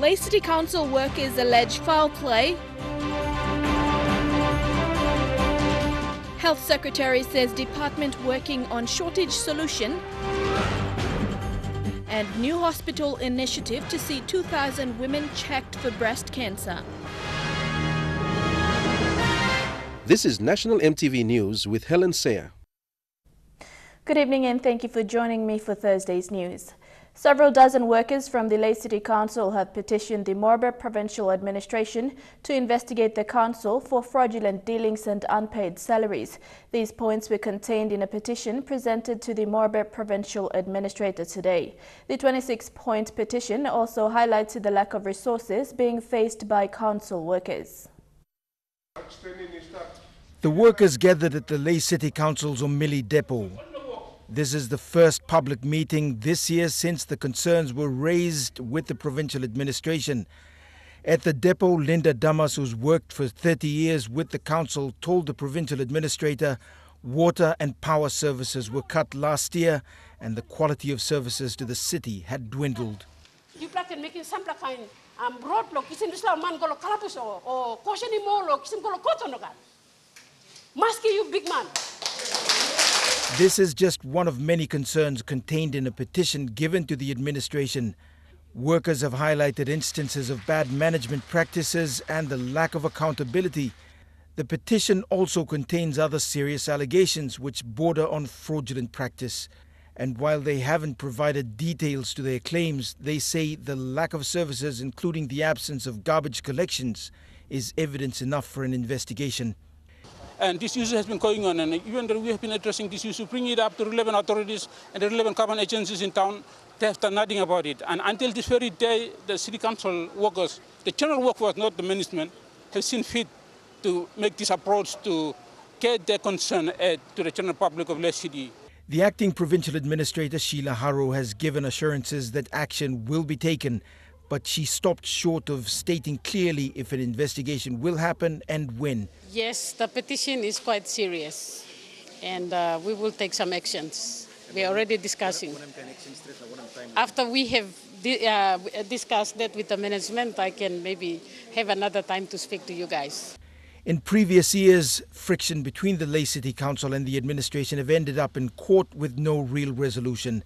Lae City Council workers allege foul play. Health Secretary says department working on shortage solution. And new hospital initiative to see 2,000 women checked for breast cancer. This is National EMTV News with Helen Sayer. Good evening and thank you for joining me for Thursday's news. Several dozen workers from the Lae City Council have petitioned the Moorbe Provincial Administration to investigate the council for fraudulent dealings and unpaid salaries. These points were contained in a petition presented to the Moorbe Provincial Administrator today. The 26-point petition also highlighted the lack of resources being faced by council workers. The workers gathered at the Lae City Council's Umili depot. This is the first public meeting this year since the concerns were raised with the provincial administration. At the depot, Linda Damas, who's worked for 30 years with the council, told the provincial administrator water and power services were cut last year and the quality of services to the city had dwindled. You big man. This is just one of many concerns contained in a petition given to the administration. Workers have highlighted instances of bad management practices and the lack of accountability. The petition also contains other serious allegations which border on fraudulent practice. And while they haven't provided details to their claims, they say the lack of services, including the absence of garbage collections, is evidence enough for an investigation. And this issue has been going on, and even though we have been addressing this issue, bringing it up to relevant authorities and the relevant government agencies in town, they have done nothing about it. And until this very day, the city council workers, the general workforce, not the management, have seen fit to make this approach to get their concern to the general public of Lae City. The acting provincial administrator, Sheila Harrow, has given assurances that action will be taken, but she stopped short of stating clearly if an investigation will happen and when. Yes, the petition is quite serious and we will take some actions. We are already discussing. After we have discussed that with the management, I can maybe have another time to speak to you guys. In previous years, friction between the Lae City Council and the administration have ended up in court with no real resolution.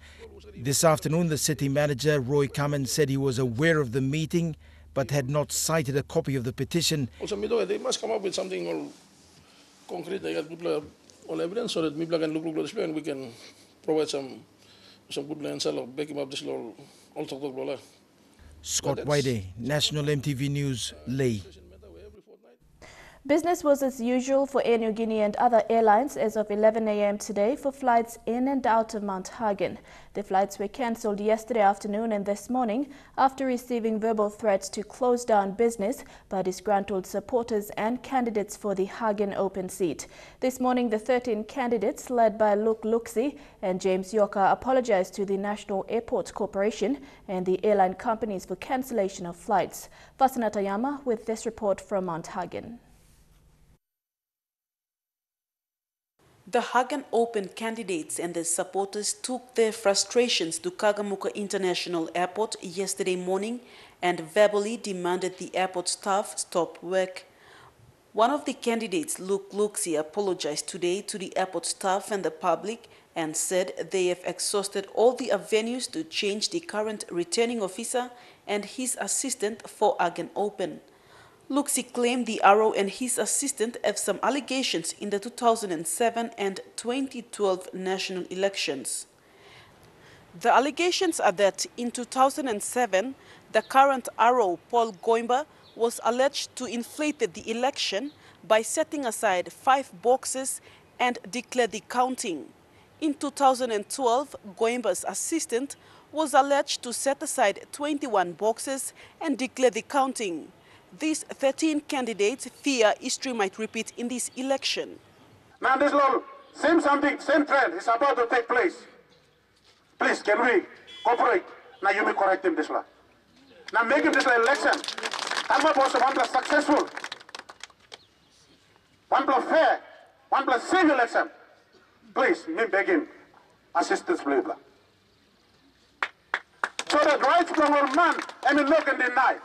This afternoon, the city manager, Roy Kamen, said he was aware of the meeting but had not cited a copy of the petition. Also, they must come up with something all concrete, they got all evidence so that people can look display and we can provide some good answer or back him up this all talk. Scott Waide, National EMTV News, Lae. Business was as usual for Air Niugini and other airlines as of 11 a.m. today for flights in and out of Mount Hagen. The flights were cancelled yesterday afternoon and this morning after receiving verbal threats to close down business by disgruntled supporters and candidates for the Hagen open seat. This morning, the 13 candidates, led by Luke Luxi and James Yoka, apologized to the National Airports Corporation and the airline companies for cancellation of flights. Vasana Tayama with this report from Mount Hagen. The Hagen Open candidates and their supporters took their frustrations to Kagamuka International Airport yesterday morning and verbally demanded the airport staff stop work. One of the candidates, Luke Luxi, apologized today to the airport staff and the public and said they have exhausted all the avenues to change the current returning officer and his assistant for Hagen Open. Luxi claimed the RO and his assistant have some allegations in the 2007 and 2012 national elections. The allegations are that in 2007, the current RO, Paul Goimba, was alleged to inflate the election by setting aside 5 boxes and declare the counting. In 2012, Goimba's assistant was alleged to set aside 21 boxes and declare the counting. These 13 candidates fear history might repeat in this election. Now this law, same trend is about to take place. Please, can we cooperate? Now you be correcting this law. Now making this election, I'm supposed to one plus successful, one plus fair, one plus safe election. Please, me begging, assistance, blah. So that rights from our man, look and deny.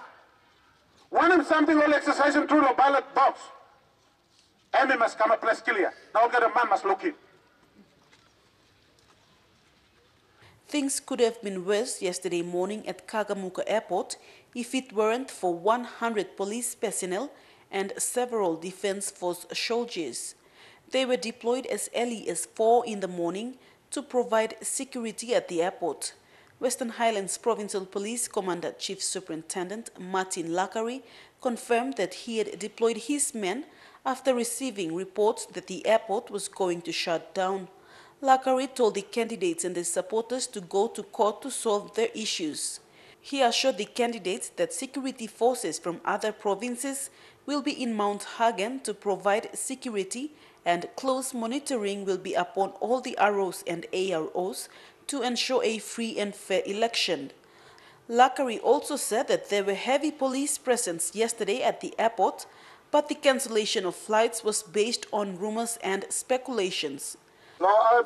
When something will exercising through the ballot box, Emmy must come a place clear. Now get a man must look in. Things could have been worse yesterday morning at Kagamuka Airport if it weren't for 100 police personnel and several Defence Force soldiers. They were deployed as early as 4 in the morning to provide security at the airport. Western Highlands Provincial Police Commander Chief Superintendent Martin Lae confirmed that he had deployed his men after receiving reports that the airport was going to shut down. Lae told the candidates and their supporters to go to court to solve their issues. He assured the candidates that security forces from other provinces will be in Mount Hagen to provide security, and close monitoring will be upon all the ROs and AROs to ensure a free and fair election. Lae also said that there were heavy police presence yesterday at the airport, but the cancellation of flights was based on rumors and speculations. No, I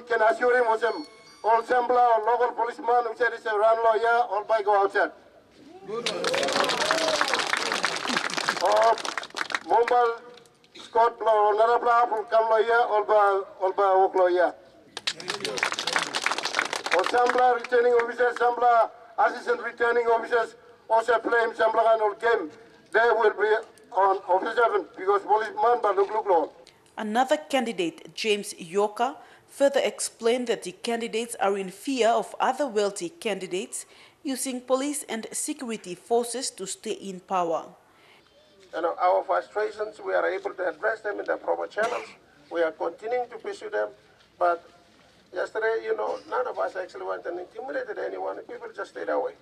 can assure him all Sembla or local policeman who said it's a run lawyer, all by go outside. Or Mumbai, Scott, or Narabla, will come lawyer, all by walk lawyer. Or Sembla returning officers, Sembla assistant returning officers, also claim Sembla and all came. They will be on officer because policeman, but look. Another candidate, James Yoka, further explained that the candidates are in fear of other wealthy candidates using police and security forces to stay in power. Our frustrations, we are able to address them in the proper channels. We are continuing to pursue them, but yesterday, none of us actually went and intimidated anyone. People just stayed away.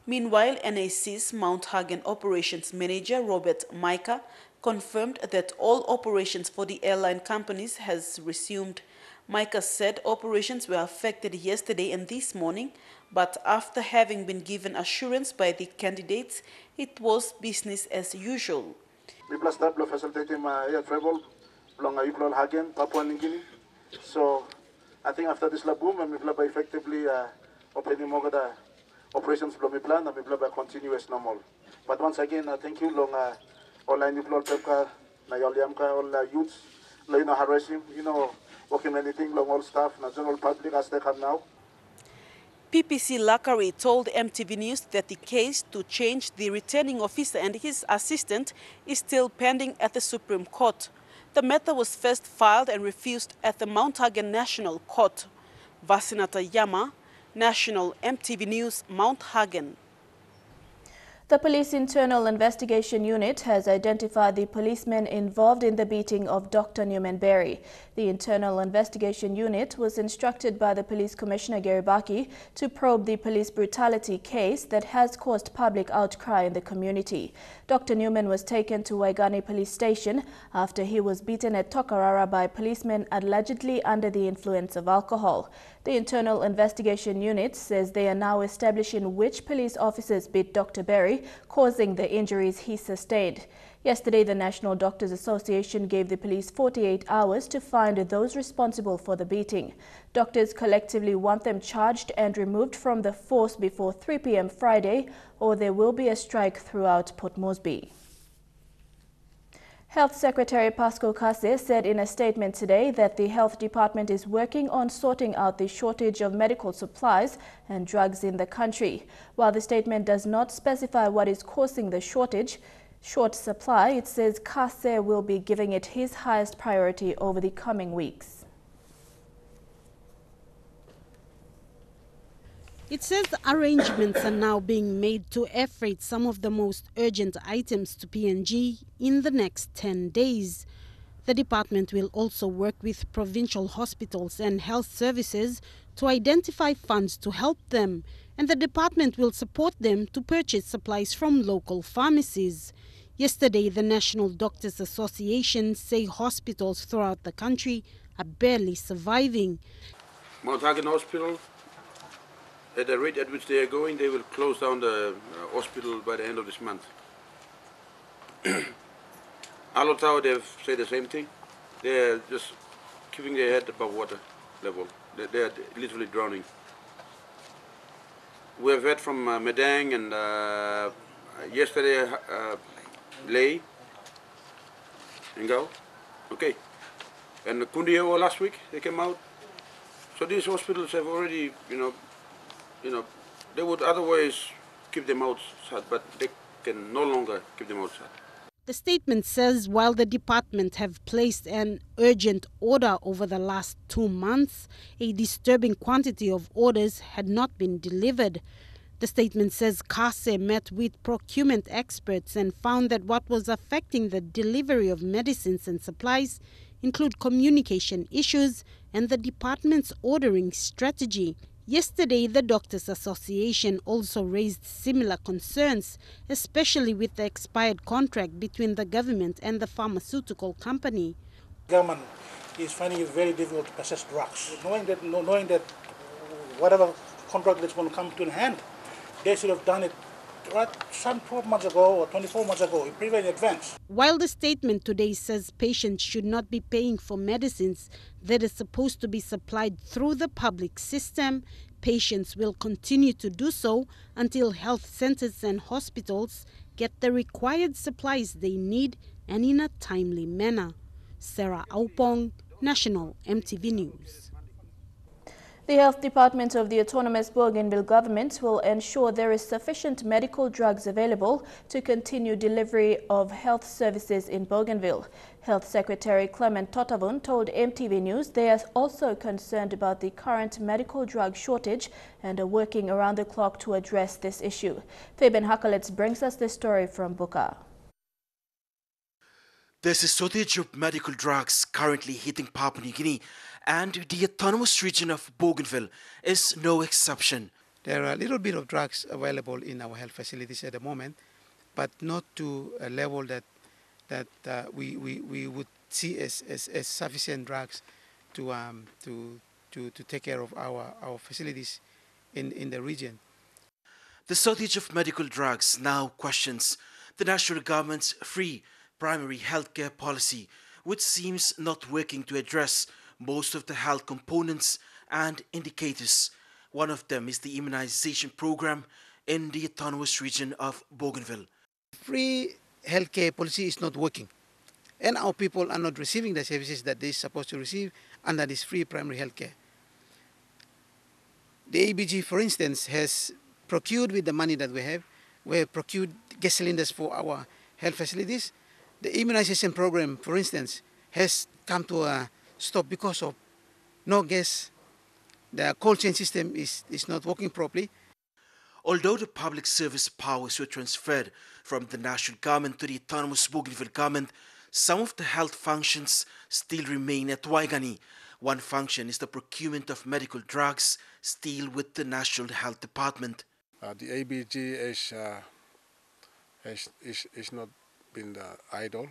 Meanwhile, NAC's Mount Hagen Operations Manager, Robert Micah, confirmed that all operations for the airline companies has resumed. Micah said operations were affected yesterday and this morning, but after having been given assurance by the candidates, it was business as usual. We plus double facilitating air travel along Hagen, Papua New Guinea. So I think after this boom, and we will effectively opening more the operations from plan and we will continue as normal. But once again, thank you long all people pepka na yoliamka all youths harassing working anything long all staff na general public as they come now. PPC Lae told EMTV News that the case to change the returning officer and his assistant is still pending at the Supreme Court. The matter was first filed and refused at the Mount Hagen National Court. Vasinata Yama, National EMTV News, Mount Hagen. The Police Internal Investigation Unit has identified the policemen involved in the beating of Dr. Newman Berry. The Internal Investigation Unit was instructed by the Police Commissioner Gary Baki to probe the police brutality case that has caused public outcry in the community. Dr. Newman was taken to Waigani Police Station after he was beaten at Tokarara by policemen allegedly under the influence of alcohol. The Internal Investigation Unit says they are now establishing which police officers beat Dr. Berry, causing the injuries he sustained. Yesterday, the National Doctors Association gave the police 48 hours to find those responsible for the beating. Doctors collectively want them charged and removed from the force before 3 p.m. Friday, or there will be a strike throughout Port Moresby. Health Secretary Pascal Kase said in a statement today that the Health Department is working on sorting out the shortage of medical supplies and drugs in the country. While the statement does not specify what is causing the short supply, it says Kase will be giving it his highest priority over the coming weeks. It says arrangements are now being made to air freight some of the most urgent items to PNG in the next 10 days. The department will also work with provincial hospitals and health services to identify funds to help them, and the department will support them to purchase supplies from local pharmacies. Yesterday, the National Doctors Association say hospitals throughout the country are barely surviving. Mount Hagen Hospital, at the rate at which they are going, they will close down the hospital by the end of this month. Alotau, they've said the same thing. They're just keeping their head above water level. They're literally drowning. We have heard from Medang and Yesterday, Lae and go. Okay. And Kundio last week, they came out. So these hospitals have already, they would otherwise keep them outside, but they can no longer keep them outside. The statement says while the department have placed an urgent order over the last 2 months, a disturbing quantity of orders had not been delivered. The statement says CASE met with procurement experts and found that what was affecting the delivery of medicines and supplies include communication issues and the department's ordering strategy. Yesterday, the Doctors Association also raised similar concerns, especially with the expired contract between the government and the pharmaceutical company. Government is finding it very difficult to process drugs, knowing that whatever contract that's going to come to an hand, they should have done it some 12 months ago or 24 months ago, in advance. While the statement today says patients should not be paying for medicines that are supposed to be supplied through the public system, patients will continue to do so until health centers and hospitals get the required supplies they need and in a timely manner. Sarah Aupong, National EMTV News. The Health Department of the Autonomous Bougainville Government will ensure there is sufficient medical drugs available to continue delivery of health services in Bougainville. Health Secretary Clement Totavun told EMTV News they are also concerned about the current medical drug shortage and are working around the clock to address this issue. Fabian Hakalets brings us this story from Buka. There's a shortage of medical drugs currently hitting Papua New Guinea, and the autonomous region of Bougainville is no exception. There are a little bit of drugs available in our health facilities at the moment, but not to a level that we would see as sufficient drugs to take care of our facilities in the region. The shortage of medical drugs now questions the national government's free primary healthcare policy, which seems not working to address most of the health components and indicators. One of them is the immunization program in the autonomous region of Bougainville. Free healthcare policy is not working, and our people are not receiving the services that they're supposed to receive under this free primary healthcare. The ABG, for instance, has procured with the money that we have procured gas cylinders for our health facilities. The immunization program, for instance, has come to a stop because of no gas. The cold chain system is not working properly. Although the public service powers were transferred from the national government to the autonomous Bougainville government, some of the health functions still remain at Waigani. One function is the procurement of medical drugs, still with the National Health Department. The ABG is not been idle.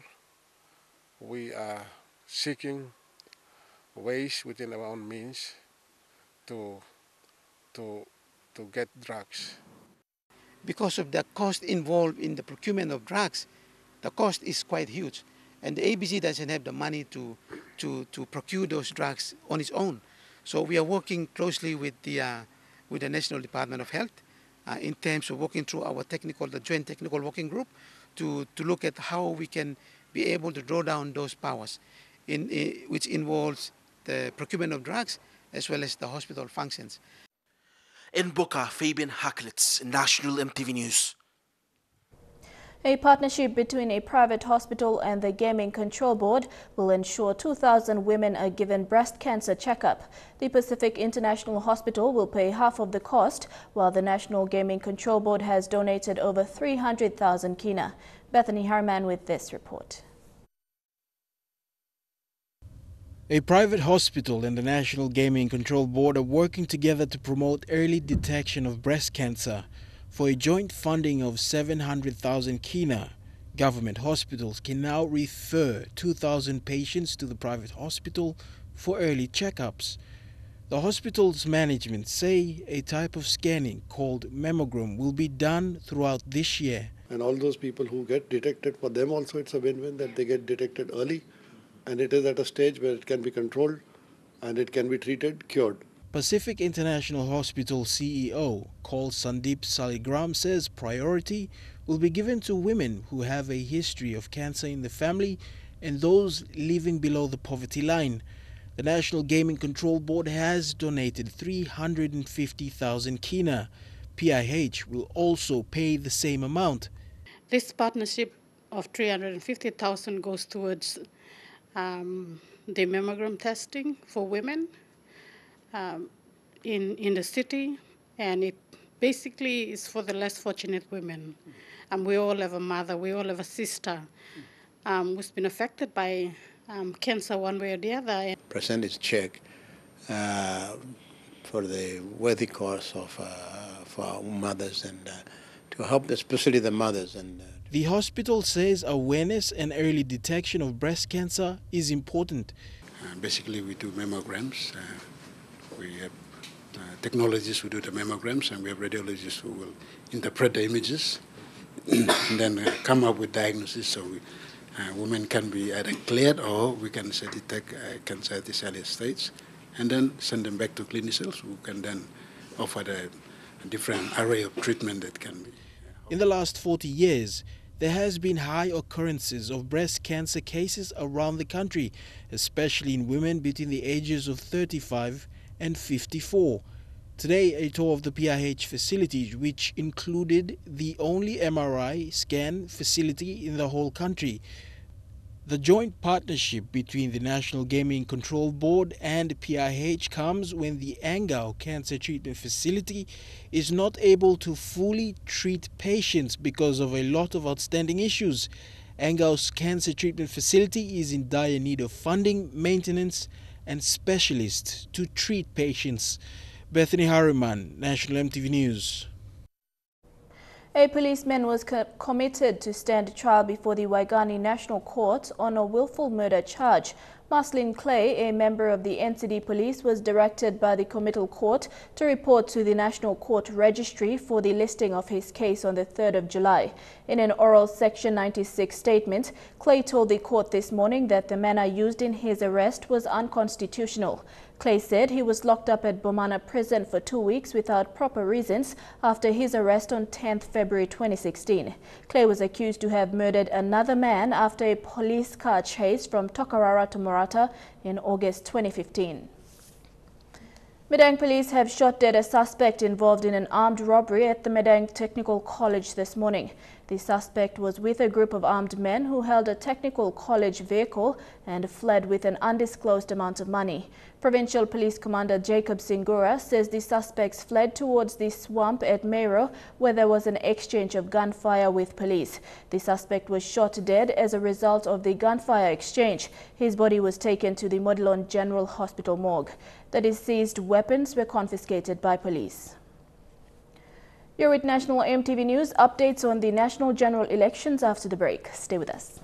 We are seeking ways within our own means to get drugs. Because of the cost involved in the procurement of drugs, the cost is quite huge, and the ABG doesn't have the money to procure those drugs on its own. So we are working closely with the National Department of Health in terms of working through the Joint Technical Working Group to look at how we can be able to draw down those powers, which involves the procurement of drugs as well as the hospital functions. In Buka, Fabian Haklitz, National EMTV News. A partnership between a private hospital and the Gaming Control Board will ensure 2,000 women are given breast cancer checkup. The Pacific International Hospital will pay half of the cost, while the National Gaming Control Board has donated over 300,000 kina. Bethany Harman with this report. A private hospital and the National Gaming Control Board are working together to promote early detection of breast cancer. For a joint funding of 700,000 kina, government hospitals can now refer 2,000 patients to the private hospital for early checkups. The hospital's management say a type of scanning called mammogram will be done throughout this year. And all those people who get detected, for them also it's a win-win that they get detected early, and it is at a stage where it can be controlled and it can be treated, cured. Pacific International Hospital CEO, Col Sandeep Saligram, says priority will be given to women who have a history of cancer in the family and those living below the poverty line. The National Gaming Control Board has donated 350,000 kina. PIH will also pay the same amount. This partnership of 350,000 goes towards the mammogram testing for women in the city, and it basically is for the less fortunate women. We all have a mother, we all have a sister who's been affected by cancer one way or the other. Percentage check for the worthy cause of for our mothers and to help especially the mothers. And the hospital says awareness and early detection of breast cancer is important. Basically, we do mammograms. We have technologists who do the mammograms, and we have radiologists who will interpret the images and then come up with diagnosis. So women can be either cleared or we can say detect cancer at this earlier stage and then send them back to clinicians who can then offer the different array of treatment that can be. In the last 40 years, there has been high occurrences of breast cancer cases around the country, especially in women between the ages of 35 and 54. Today, a tour of the PIH facilities, which included the only MRI scan facility in the whole country. The joint partnership between the National Gaming Control Board and PIH comes when the Angao Cancer Treatment Facility is not able to fully treat patients because of a lot of outstanding issues. Angao's Cancer Treatment Facility is in dire need of funding, maintenance and specialists to treat patients. Bethany Harriman, National EMTV News. A policeman was committed to stand trial before the Waigani National Court on a willful murder charge. Marceline Clay, a member of the NCD Police, was directed by the committal court to report to the National Court Registry for the listing of his case on the 3rd of July. In an oral Section 96 statement, Clay told the court this morning that the manner used in his arrest was unconstitutional. Clay said he was locked up at Bomana prison for 2 weeks without proper reasons after his arrest on 10th February 2016. Clay was accused to have murdered another man after a police car chase from Tokarara to Morata in August 2015. Medang police have shot dead a suspect involved in an armed robbery at the Medang Technical College this morning. The suspect was with a group of armed men who held a technical college vehicle and fled with an undisclosed amount of money. Provincial Police Commander Jacob Singura says the suspects fled towards the swamp at Meiro, where there was an exchange of gunfire with police. The suspect was shot dead as a result of the gunfire exchange. His body was taken to the Modilon General Hospital morgue. The deceased weapons were confiscated by police. You're with National EMTV News. Updates on the national general elections after the break. Stay with us.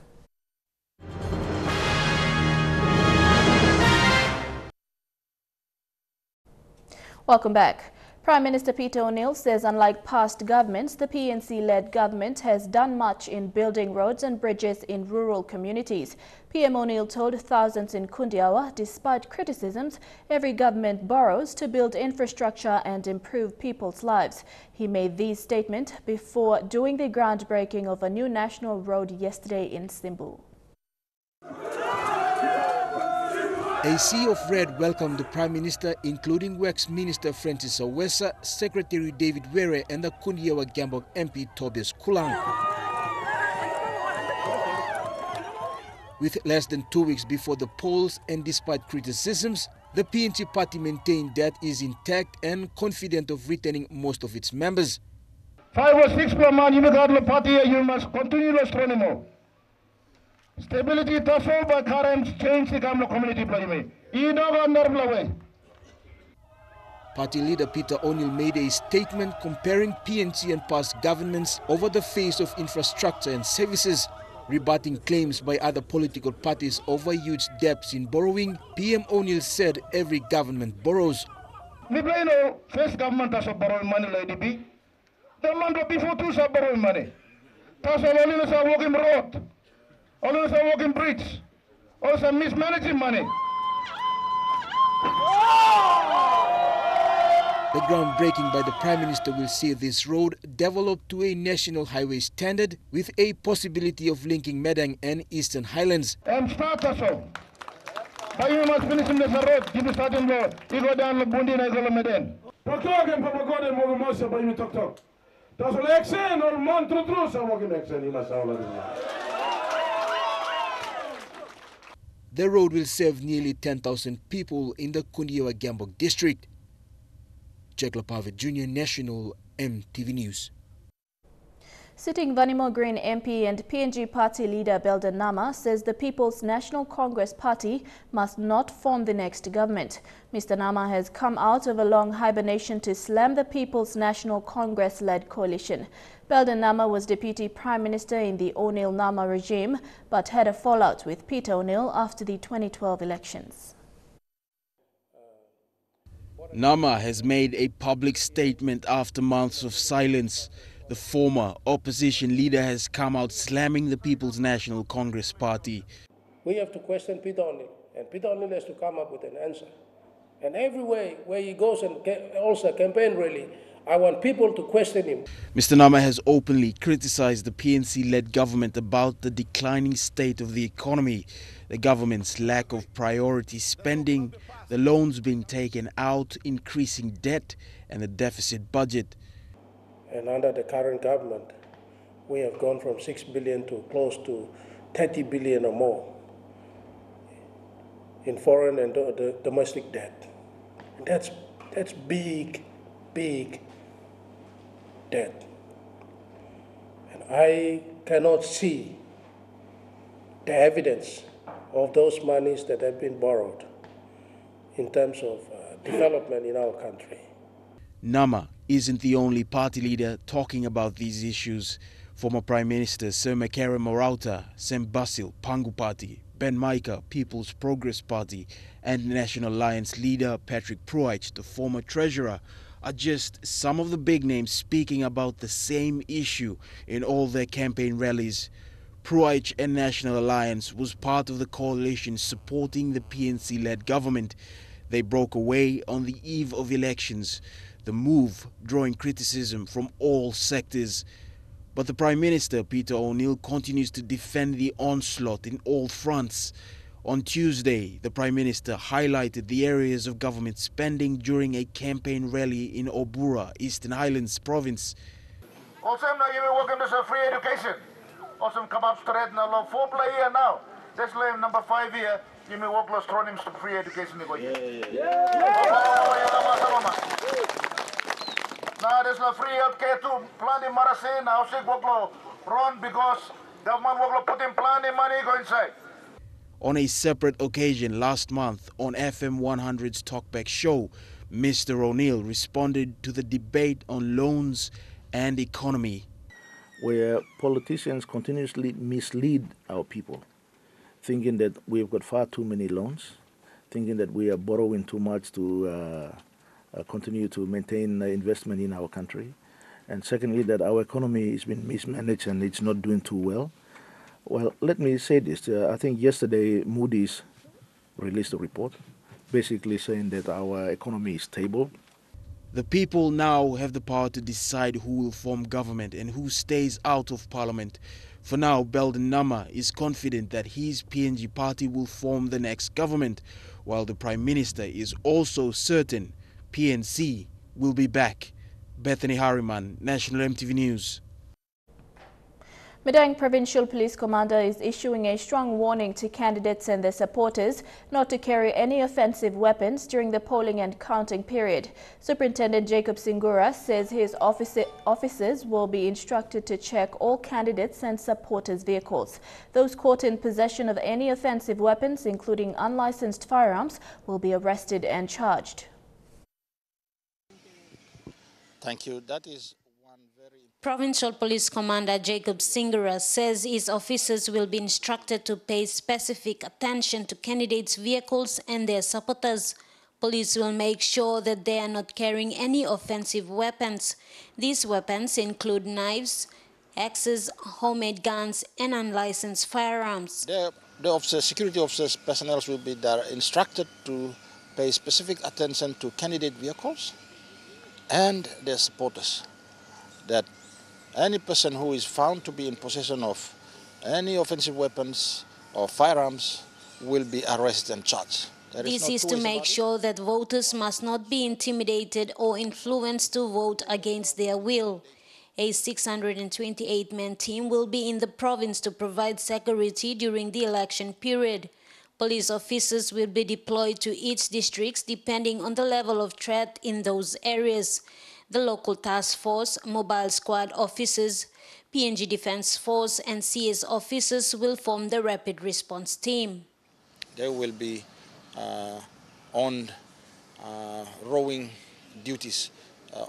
Welcome back. Prime Minister Peter O'Neill says unlike past governments, the PNC-led government has done much in building roads and bridges in rural communities. PM O'Neill told thousands in Kundiawa, despite criticisms, every government borrows to build infrastructure and improve people's lives. He made these statements before doing the groundbreaking of a new national road yesterday in Simbu. A sea of red welcomed the Prime Minister, including Works Minister Francis Awesa, Secretary David Were and the Kundiawa Gambok MP Tobias Kulang. With less than 2 weeks before the polls and despite criticisms, the PNC party maintained that is intact and confident of retaining most of its members. 5 or 6 per man, you party, you must continue to astronomy. Stability threshold by current change the community play. Party leader Peter O'Neill made a statement comparing PNC and past governments over the face of infrastructure and services, rebutting claims by other political parties over huge debts in borrowing. PM O'Neill said every government borrows. We play no first government has borrowing money, Lady B. The month before two are borrowing money. That's only a walking road. Always a walking bridge, also mismanaging money. The groundbreaking by the Prime Minister will see this road developed to a national highway standard with a possibility of linking Medang and Eastern Highlands. The road will serve nearly 10,000 people in the Kundiwa-Gambok district. Jack Lapavet Jr., National MTV News. Sitting Vanimo Green MP and PNG party leader Belden Nama says the People's National Congress Party must not form the next government. Mr. Nama has come out of a long hibernation to slam the People's National Congress-led coalition. Belden Nama was Deputy Prime Minister in the O'Neill Nama regime, but had a fallout with Peter O'Neill after the 2012 elections. Nama has made a public statement after months of silence. The former opposition leader has come out slamming the People's National Congress Party. We have to question Peter O'Neill, and Peter O'Neill has to come up with an answer. And every way where he goes and also campaign rally, I want people to question him. Mr. Nama has openly criticized the PNC-led government about the declining state of the economy, the government's lack of priority spending, the loans being taken out, increasing debt, and the deficit budget. And under the current government, we have gone from 6 billion to close to 30 billion or more in foreign and domestic debt. And that's big, big debt. And I cannot see the evidence of those monies that have been borrowed in terms of development in our country. Nama isn't the only party leader talking about these issues. Former Prime Minister Sir Makere Morauta, Sam Basil, Pangu Party, Ben Maika, People's Progress Party, and National Alliance leader Patrick Pruich, the former treasurer, are just some of the big names speaking about the same issue in all their campaign rallies. Pruich and National Alliance was part of the coalition supporting the PNC-led government. They broke away on the eve of elections, the move drawing criticism from all sectors. But the Prime Minister, Peter O'Neill, continues to defend the onslaught in all fronts. On Tuesday, the Prime Minister highlighted the areas of government spending during a campaign rally in Obura, Eastern Highlands Province. Also, now you will welcome to free education. Also, come up straight now, 4 play here now. This line number 5 here, you may walk lost running to free education. Now there's no free healthcare too. Plan in Marase now, sick workload run because government workload put in plan in money go inside. On a separate occasion last month on FM 100's Talkback show, Mr. O'Neill responded to the debate on loans and economy. Where politicians continuously mislead our people, thinking that we've got far too many loans, thinking that we are borrowing too much to continue to maintain investment in our country, and secondly, that our economy has been mismanaged and it's not doing too well. Well, let me say this. I think yesterday Moody's released a report basically saying that our economy is stable. The people now have the power to decide who will form government and who stays out of parliament. For now, Belden Nama is confident that his PNG party will form the next government, while the Prime Minister is also certain PNC will be back. Bethany Harriman, National MTV News. Medang Provincial Police Commander is issuing a strong warning to candidates and their supporters not to carry any offensive weapons during the polling and counting period. Superintendent Jacob Singura says his officers will be instructed to check all candidates and supporters' vehicles. Those caught in possession of any offensive weapons, including unlicensed firearms, will be arrested and charged. Thank you. That is Provincial Police Commander Jacob Singura says his officers will be instructed to pay specific attention to candidates' vehicles and their supporters. Police will make sure that they are not carrying any offensive weapons. These weapons include knives, axes, homemade guns, and unlicensed firearms. The security officers, personnel will be instructed to pay specific attention to candidate vehicles and their supporters that any person who is found to be in possession of any offensive weapons or firearms will be arrested and charged. This is to make sure that voters must not be intimidated or influenced to vote against their will. A 628-man team will be in the province to provide security during the election period. Police officers will be deployed to each district depending on the level of threat in those areas. The local task force, mobile squad officers, PNG Defence Force and CS officers will form the rapid response team. They will be on rowing duties,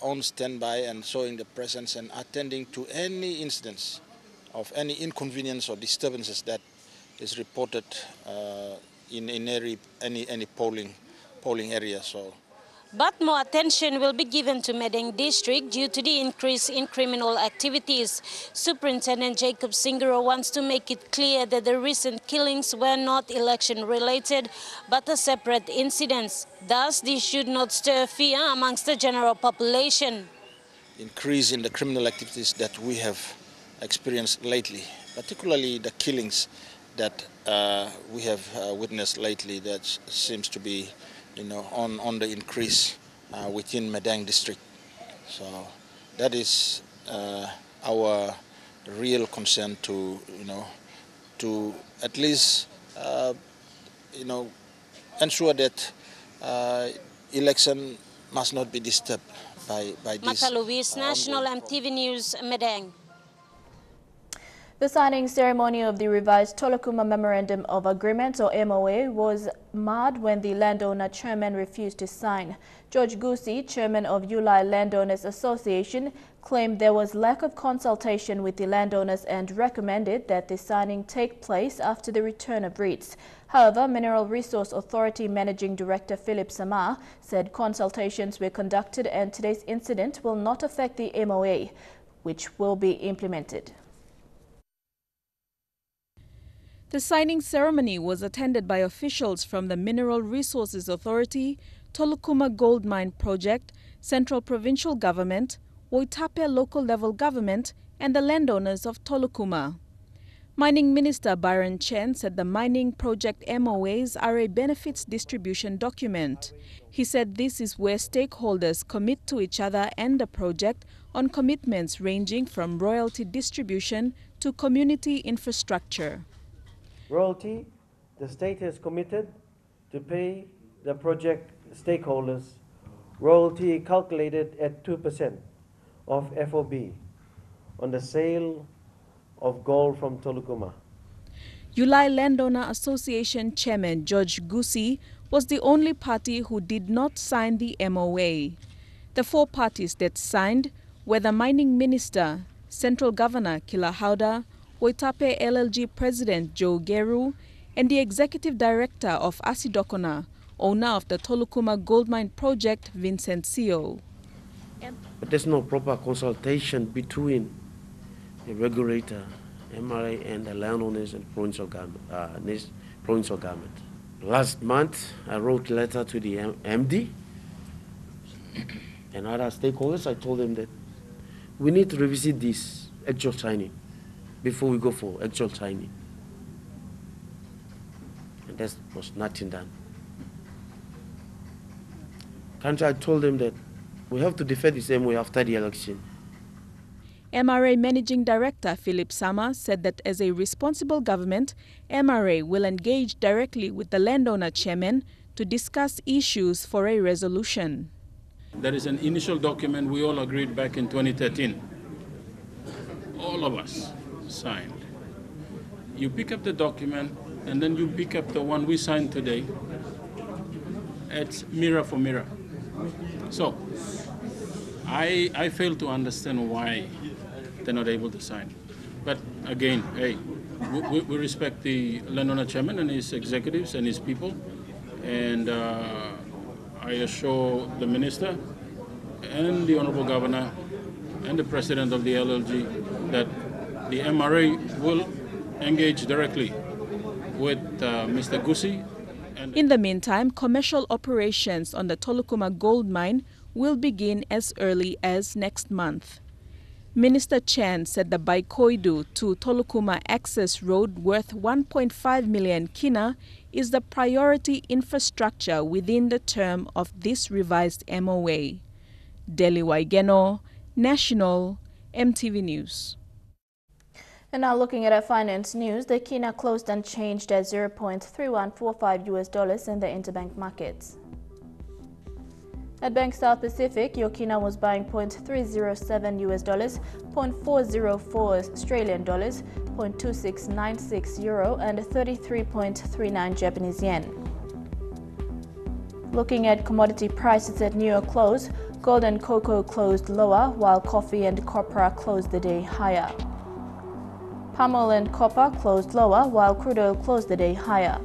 on standby and showing the presence and attending to any incidents of any inconvenience or disturbances that is reported in any polling area. But more attention will be given to Madang district due to the increase in criminal activities. Superintendent Jacob Singero wants to make it clear that the recent killings were not election-related, but a separate incidents. Thus, this should not stir fear amongst the general population. Increase in the criminal activities that we have experienced lately, particularly the killings that we have witnessed lately, that seems to be on the increase within Madang district. So that is our real concern to at least ensure that election must not be disturbed by this. Mata Luis, National EMTV News, Madang. The signing ceremony of the revised Tolokuma Memorandum of Agreement, or MOA, was marred when the landowner chairman refused to sign. George Gusi, chairman of Lae Landowners Association, claimed there was lack of consultation with the landowners and recommended that the signing take place after the return of wreaths. However, Mineral Resource Authority Managing Director Philip Samar said consultations were conducted and today's incident will not affect the MOA, which will be implemented. The signing ceremony was attended by officials from the Mineral Resources Authority, Tolokuma Gold Mine Project, Central Provincial Government, Woitape Local Level Government and the landowners of Tolokuma. Mining Minister Byron Chen said the mining project MOAs are a benefits distribution document. He said this is where stakeholders commit to each other and the project on commitments ranging from royalty distribution to community infrastructure. Royalty, the state has committed to pay the project stakeholders royalty calculated at 2% of FOB on the sale of gold from Tolokuma. Lae Landowner Association Chairman George Gusi was the only party who did not sign the MOA. The four parties that signed were the Mining Minister, Central Governor Kila Hauda, Woitape LLG President Joe Geru, and the Executive Director of Asidokona, owner of the Tolokuma Gold Mine Project, Vincent Sio. But there's no proper consultation between the regulator, MRA, and the landowners and provincial government. Last month, I wrote a letter to the MD and other stakeholders. I told them that we need to revisit this actual signing before we go for actual signing. And that was nothing done. I told them that we have to defend this MOA after the election. MRA Managing Director Philip Samar said that as a responsible government, MRA will engage directly with the landowner chairman to discuss issues for a resolution. There is an initial document we all agreed back in 2013. All of us signed. You pick up the document and then you pick up the one we signed today. It's mirror for mirror. So I fail to understand why they're not able to sign. But again, hey, we respect the landowner chairman and his executives and his people. And I assure the minister and the honorable governor and the president of the LLG that the MRA will engage directly with Mr. Gusi. In the meantime, commercial operations on the Tolokuma gold mine will begin as early as next month. Minister Chan said the Baikoidu to Tolokuma access road worth 1.5 million kina is the priority infrastructure within the term of this revised MOA. Deli Waigeno, National, EMTV News. And now looking at our finance news, the kina closed unchanged at $0.3145 in the interbank markets. At Bank South Pacific, your kina was buying $0.307 $0.404 Australian dollars, 0.2696 euro, and 33.39 Japanese yen. Looking at commodity prices at New York close, gold and cocoa closed lower, while coffee and copra closed the day higher. Palm oil and copper closed lower, while crude oil closed the day higher.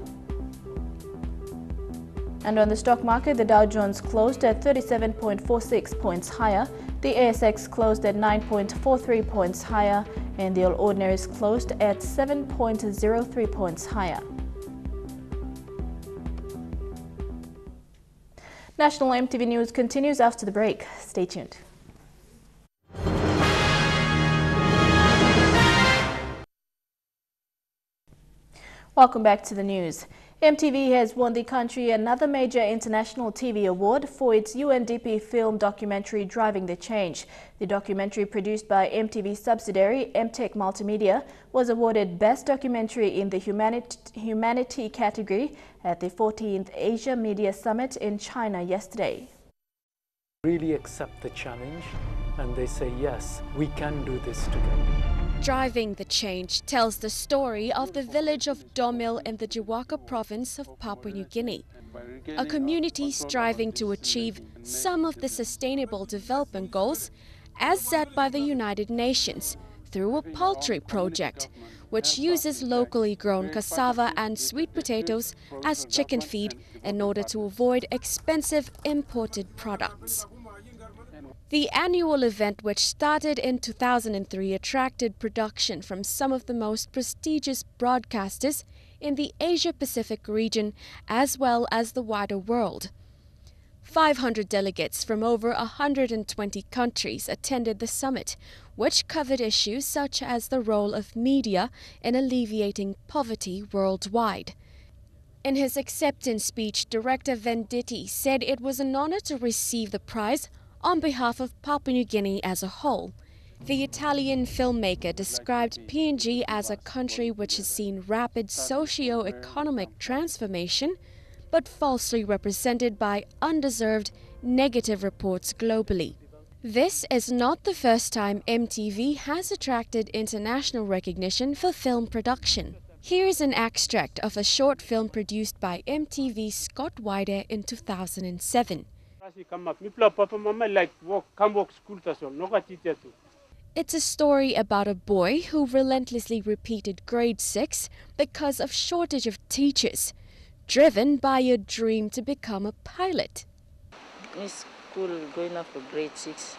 And on the stock market, the Dow Jones closed at 37.46 points higher, the ASX closed at 9.43 points higher, and the All Ordinaries closed at 7.03 points higher. National EMTV News continues after the break. Stay tuned. Welcome back to the news. EMTV has won the country another major international TV award for its UNDP film documentary Driving the Change. The documentary, produced by EMTV subsidiary MTech Multimedia, was awarded Best Documentary in the Humanity category at the 14th Asia Media Summit in China yesterday. Really accept the challenge and they say, yes, we can do this together. Driving the Change tells the story of the village of Domil in the Jawaka province of Papua New Guinea, a community striving to achieve some of the Sustainable Development Goals as set by the United Nations through a poultry project, which uses locally grown cassava and sweet potatoes as chicken feed in order to avoid expensive imported products. The annual event, which started in 2003, attracted production from some of the most prestigious broadcasters in the Asia-Pacific region as well as the wider world. 500 delegates from over 120 countries attended the summit, which covered issues such as the role of media in alleviating poverty worldwide. In his acceptance speech, Director Venditti said it was an honor to receive the prize on behalf of Papua New Guinea as a whole. The Italian filmmaker described PNG as a country which has seen rapid socio-economic transformation, but falsely represented by undeserved negative reports globally. This is not the first time EMTV has attracted international recognition for film production. Here is an extract of a short film produced by EMTV's Scott Wider in 2007. It's a story about a boy who relentlessly repeated grade 6 because of shortage of teachers, driven by a dream to become a pilot. In school, going up for grade 6.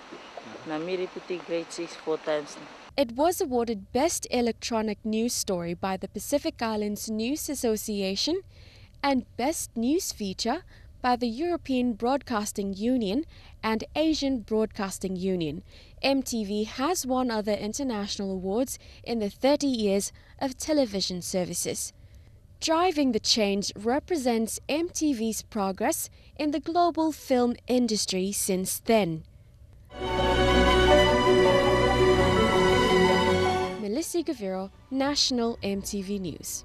Now me repeating grade 6 4 times. It was awarded Best Electronic News Story by the Pacific Islands News Association and Best News Feature by the European Broadcasting Union and Asian Broadcasting Union. EMTV has won other international awards in the 30 years of television services. Driving the Change represents EMTV's progress in the global film industry since then. Melissa Gaviro, National EMTV News.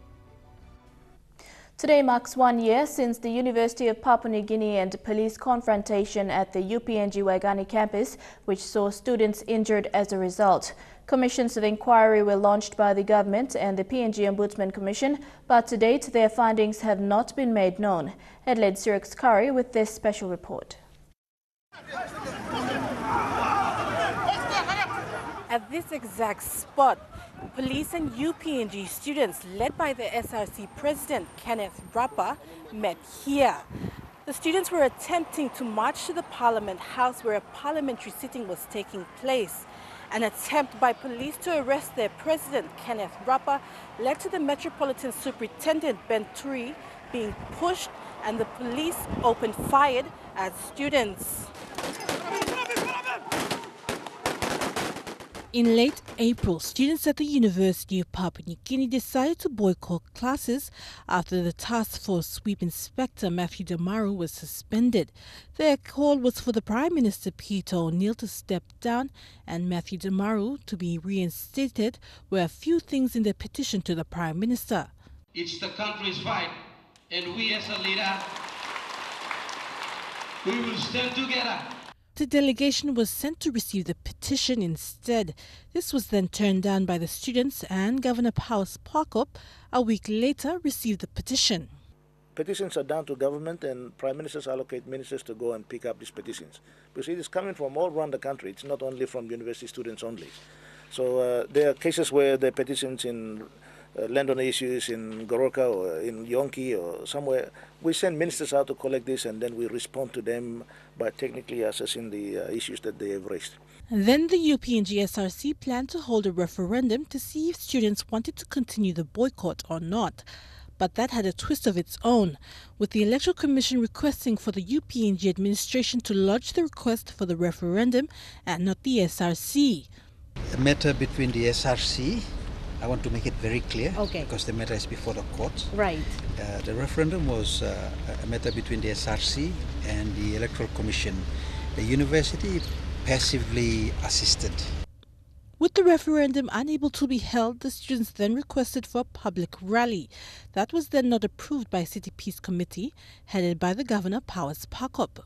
Today marks 1 year since the University of Papua New Guinea and police confrontation at the UPNG Waigani campus, which saw students injured as a result. Commissions of inquiry were launched by the government and the PNG Ombudsman Commission, but to date their findings have not been made known. Adelaide Sirix Curry with this special report. At this exact spot, police and UPNG students, led by the SRC President Kenneth Rapa, met here. The students were attempting to march to the Parliament House where a parliamentary sitting was taking place. An attempt by police to arrest their president, Kenneth Rapa, led to the Metropolitan Superintendent Ben Turi being pushed and the police opened fire at students. In late April, students at the University of Papua New Guinea decided to boycott classes after the task force sweep inspector Matthew Damaru was suspended. Their call was for the Prime Minister Peter O'Neill to step down and Matthew Damaru to be reinstated were a few things in their petition to the Prime Minister. It's the country's fight, and we as a leader, we will stand together. The delegation was sent to receive the petition instead. This was then turned down by the students, and Governor Powers Parkop a week later received the petition. Petitions are down to government, and prime ministers allocate ministers to go and pick up these petitions. Because it is coming from all around the country. It's not only from university students only. So there are cases where the petitions in landowner issues in Goroka or in Yonki or somewhere, we send ministers out to collect this and then we respond to them by technically assessing the issues that they have raised. And then the UPNG SRC planned to hold a referendum to see if students wanted to continue the boycott or not. But that had a twist of its own, with the Electoral Commission requesting for the UPNG administration to lodge the request for the referendum and not the SRC. The matter between the SRC, I want to make it very clear, okay, because the matter is before the courts. Right. The referendum was a matter between the SRC and the Electoral Commission. The university passively assisted. With the referendum unable to be held, the students then requested for a public rally. That was then not approved by City Peace Committee, headed by the Governor Powers Parkop.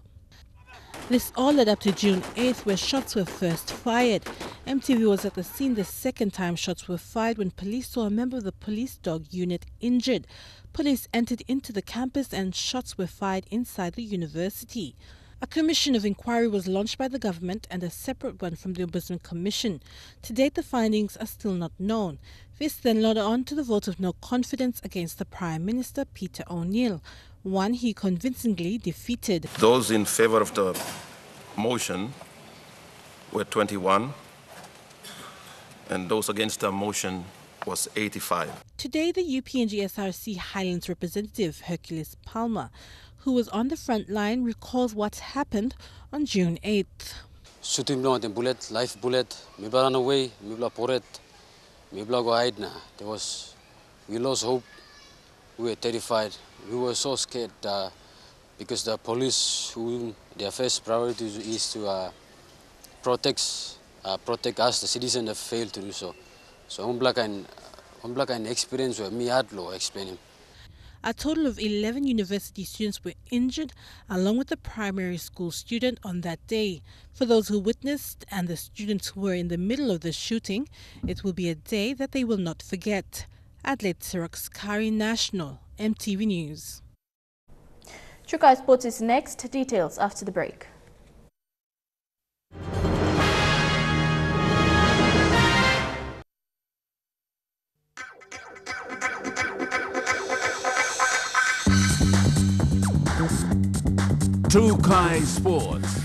This all led up to June 8th, where shots were first fired. EMTV was at the scene the second time shots were fired when police saw a member of the police dog unit injured. Police entered into the campus and shots were fired inside the university. A commission of inquiry was launched by the government and a separate one from the Ombudsman Commission. To date, the findings are still not known. This then led on to the vote of no confidence against the Prime Minister, Peter O'Neill, one he convincingly defeated. Those in favor of the motion were 21, and those against the motion was 85. Today, the UPNG SRC Highlands representative, Hercules Palmer, who was on the front line, recalls what happened on June 8th. Shooting down the bullet, live bullet, we ran away, we poret, we go hide now. We lost hope, we were terrified, we were so scared because the police, their first priority is to protect us, the citizens that failed to do so. So I'm black and experience with me had law explaining. A total of 11 university students were injured, along with a primary school student on that day. For those who witnessed and the students who were in the middle of the shooting, it will be a day that they will not forget. Adelaide Sirokskari National, EMTV News. Chukai Sports is next. Details after the break. Chukai Sports.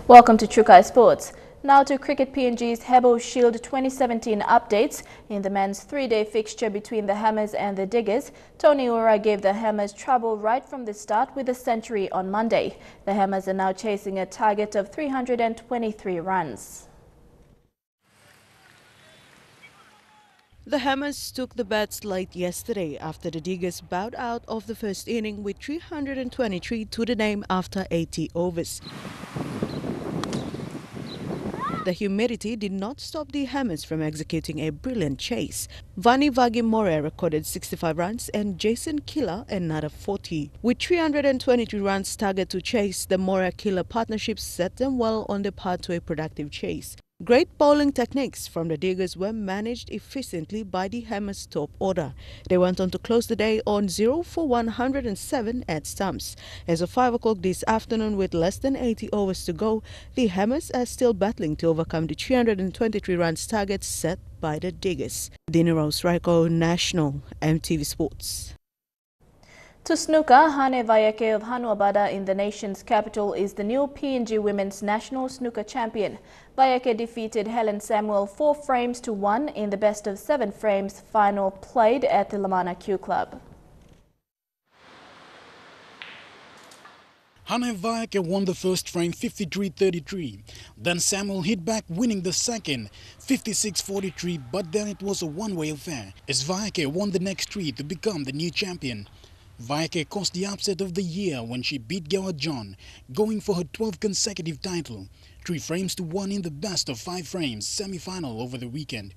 Welcome to Chukai Sports. Now to Cricket PNG's Hebo Shield 2017 updates. In the men's three-day fixture between the Hammers and the Diggers, Tony Ura gave the Hammers trouble right from the start with a century on Monday. The Hammers are now chasing a target of 323 runs. The Hammers took the bats late yesterday after the Diggers bowed out of the first inning with 323 to the name after 80 overs. The humidity did not stop the Hammers from executing a brilliant chase. Vani Vagi More recorded 65 runs and Jason Killer another 40. With 323 runs target to chase, the More-Killer partnership set them well on the path to a productive chase. Great bowling techniques from the Diggers were managed efficiently by the Hammers' top order. They went on to close the day on 0 for 107 at stumps. As of 5 o'clock this afternoon, with less than 80 overs to go, the Hammers are still battling to overcome the 323 runs target set by the Diggers. Dinero Sraiko, National, EMTV Sports. To snooker, Hane Vayake of Hanuabada in the nation's capital is the new PNG Women's National Snooker Champion. Vayake defeated Helen Samuel 4 frames to 1 in the best of 7 frames final played at the Lamana Q Club. Hane Vaeke won the first frame 53-33. Then Samuel hit back, winning the second 56-43, but then it was a one-way affair as Vaeke won the next three to become the new champion. Vaeke caused the upset of the year when she beat Gawa John, going for her 12th consecutive title. 3-1 in the best of 5 frames semi-final over the weekend.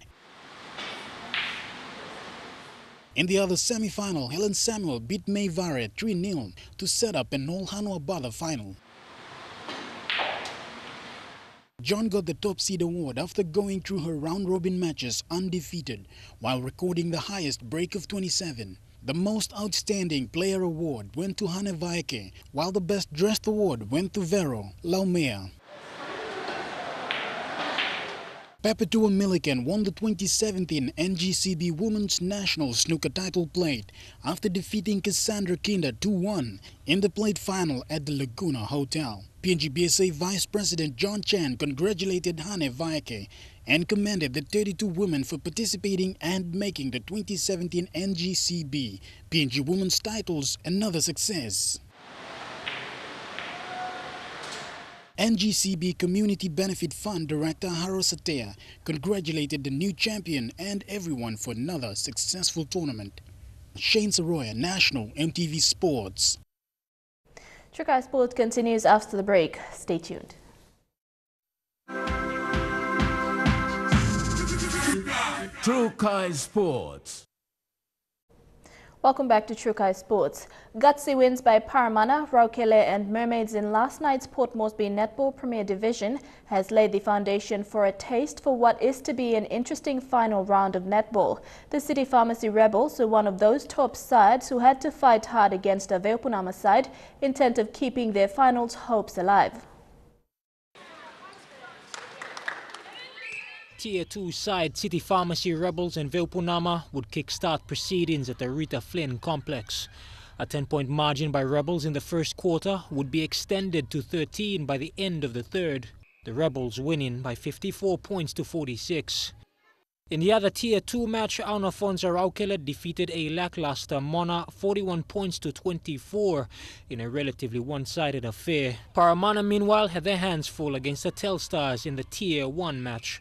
In the other semi-final, Helen Samuel beat May Vare 3-0 to set up an all-Hanua Bala final. John got the top seed award after going through her round-robin matches undefeated while recording the highest break of 27. The most outstanding player award went to Hane Vaeke, while the best dressed award went to Vero Laumea. Perpetua Milliken won the 2017 NGCB Women's National Snooker title plate after defeating Cassandra Kinder 2-1 in the plate final at the Laguna Hotel. PNGBSA Vice President John Chan congratulated Hane Vaeke and commended the 32 women for participating and making the 2017 NGCB PNG Women's titles another success. NGCB Community Benefit Fund Director Haro Satea congratulated the new champion and everyone for another successful tournament. Shane Saroya, National EMTV Sports. Trukai Sport continues after the break. Stay tuned. Trukai Sports. Welcome back to Trukai Sports. Gutsy wins by Paramana, Raukele and Mermaids in last night's Port Moresby Netball Premier Division has laid the foundation for a taste for what is to be an interesting final round of netball. The City Pharmacy Rebels were one of those top sides who had to fight hard against a Veopunama side, intent of keeping their finals hopes alive. Tier 2 side City Pharmacy Rebels and Veopunama would kickstart proceedings at the Rita Flynn complex. A 10-point margin by Rebels in the first quarter would be extended to 13 by the end of the third, the Rebels winning by 54 points to 46. In the other Tier 2 match, Aunafonsa Raukele defeated a lackluster Mona 41 points to 24 in a relatively one-sided affair. Paramana meanwhile had their hands full against the Telstars in the Tier 1 match.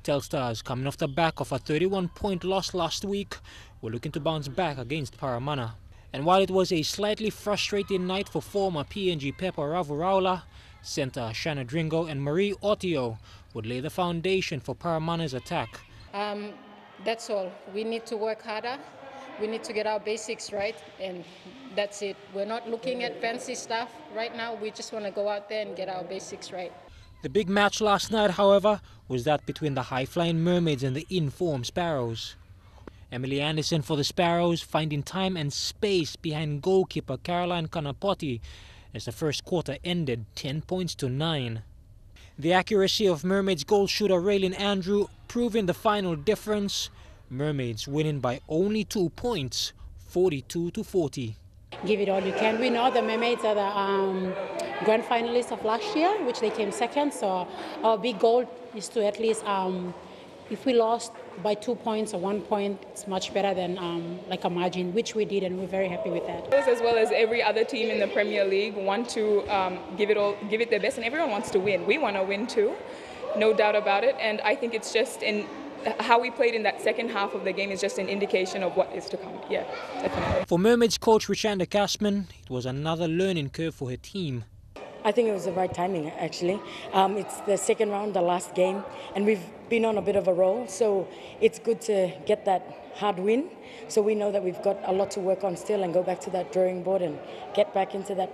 Telstars, coming off the back of a 31-point loss last week, were looking to bounce back against Paramana. And while it was a slightly frustrating night for former PNG Pepper Ravuraula, center Shanna Dringo and Marie Otio would lay the foundation for Paramana's attack. That's all. We need to work harder. We need to get our basics right, and that's it. We're not looking at fancy stuff right now. We just want to go out there and get our basics right. The big match last night, however, was that between the high-flying Mermaids and the in-form Sparrows. Emily Anderson for the Sparrows finding time and space behind goalkeeper Caroline Kanapoti as the first quarter ended 10 points to 9. The accuracy of Mermaids goal shooter Raylin Andrew proving the final difference, Mermaids winning by only 2 points, 42 to 40. Give it all you can. We know the Mermaids are the grand finalists of last year, which they came second. So our big goal is to at least, if we lost by 2 points or 1 point, it's much better than like a margin, which we did, and we're very happy with that. As well as every other team in the Premier League want to give it their best, and everyone wants to win. We want to win too, no doubt about it. And I think it's just in how we played in that second half of the game is just an indication of what is to come. Yeah, definitely. For Mermaids coach Richanda Kasman, it was another learning curve for her team. I think it was the right timing, actually. It's the second round, the last game, and we've been on a bit of a roll, so it's good to get that hard win. So we know that we've got a lot to work on still and go back to that drawing board and get back into that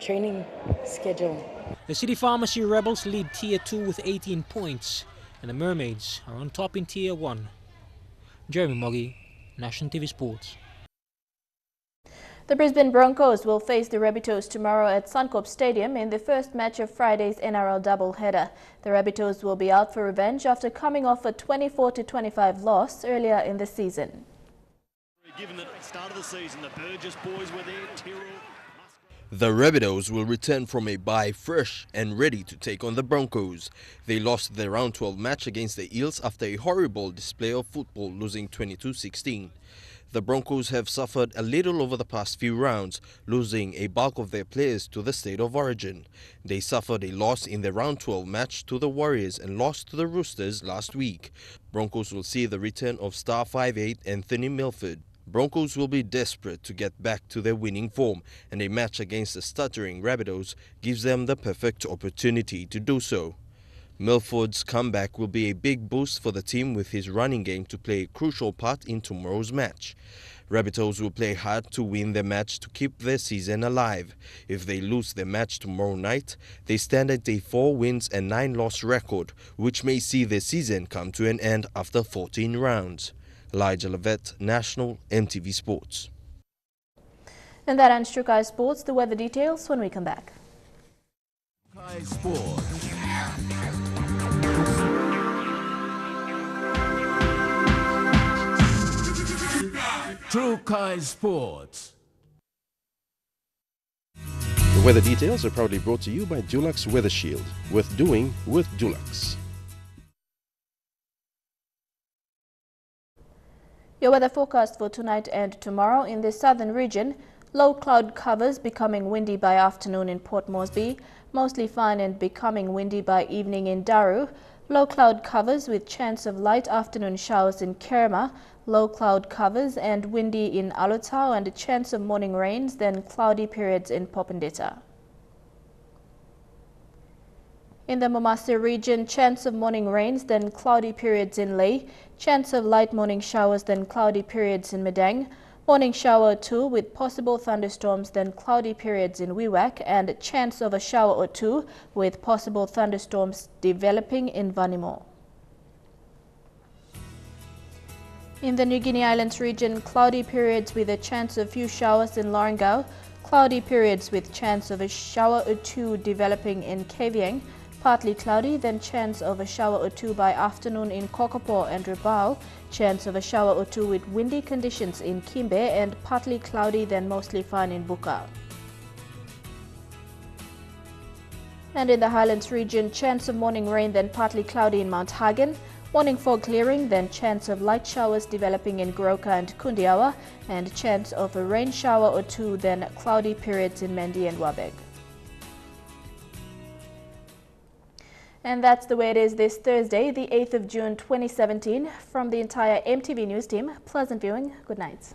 training schedule. The City Pharmacy Rebels lead Tier 2 with 18 points, and the Mermaids are on top in Tier 1. Jeremy Moggy, National TV Sports. The Brisbane Broncos will face the Rabbitohs tomorrow at Suncorp Stadium in the first match of Friday's NRL doubleheader. The Rabbitohs will be out for revenge after coming off a 24-25 loss earlier in the season. Given that at the start of the season, the Burgess boys were there, Tyrrell. The Rabbitohs will return from a bye fresh and ready to take on the Broncos. They lost their round 12 match against the Eels after a horrible display of football, losing 22-16. The Broncos have suffered a little over the past few rounds, losing a bulk of their players to the state of origin. They suffered a loss in the round 12 match to the Warriors and lost to the Roosters last week. Broncos will see the return of star 5'8" Anthony Milford. Broncos will be desperate to get back to their winning form, and a match against the stuttering Rabbitohs gives them the perfect opportunity to do so. Milford's comeback will be a big boost for the team, with his running game to play a crucial part in tomorrow's match. Rabbitohs will play hard to win their match to keep their season alive. If they lose their match tomorrow night, they stand at a 4 wins and 9 loss record, which may see their season come to an end after 14 rounds. Lae National EMTV Sports. And that ends True Kai Sports. The weather details when we come back. Kai Sports. True Kai Sports. The weather details are proudly brought to you by Dulux Weather Shield. Worth doing with Dulux. Your weather forecast for tonight and tomorrow in the southern region. Low cloud covers becoming windy by afternoon in Port Moresby. Mostly fine and becoming windy by evening in Daru. Low cloud covers with chance of light afternoon showers in Kerma. Low cloud covers and windy in Alotau and a chance of morning rains, then cloudy periods in Popondetta. In the Momasa region, chance of morning rains, then cloudy periods in Lae. Chance of light morning showers, then cloudy periods in Madang. Morning shower or two with possible thunderstorms, then cloudy periods in Wewak, and a chance of a shower or two with possible thunderstorms developing in Vanimo. In the New Guinea Islands region, cloudy periods with a chance of few showers in Lorengau. Cloudy periods with chance of a shower or two developing in Kavieng. Partly cloudy, then chance of a shower or two by afternoon in Kokopo and Rabaul. Chance of a shower or two with windy conditions in Kimbe, and partly cloudy, then mostly fine in Buka. And in the Highlands region, chance of morning rain, then partly cloudy in Mount Hagen. Morning fog clearing, then chance of light showers developing in Goroka and Kundiawa, and chance of a rain shower or two, then cloudy periods in Mendi and Wabeg. And that's the way it is this Thursday, the 8th of June 2017. From the entire EMTV News team, pleasant viewing. Good night.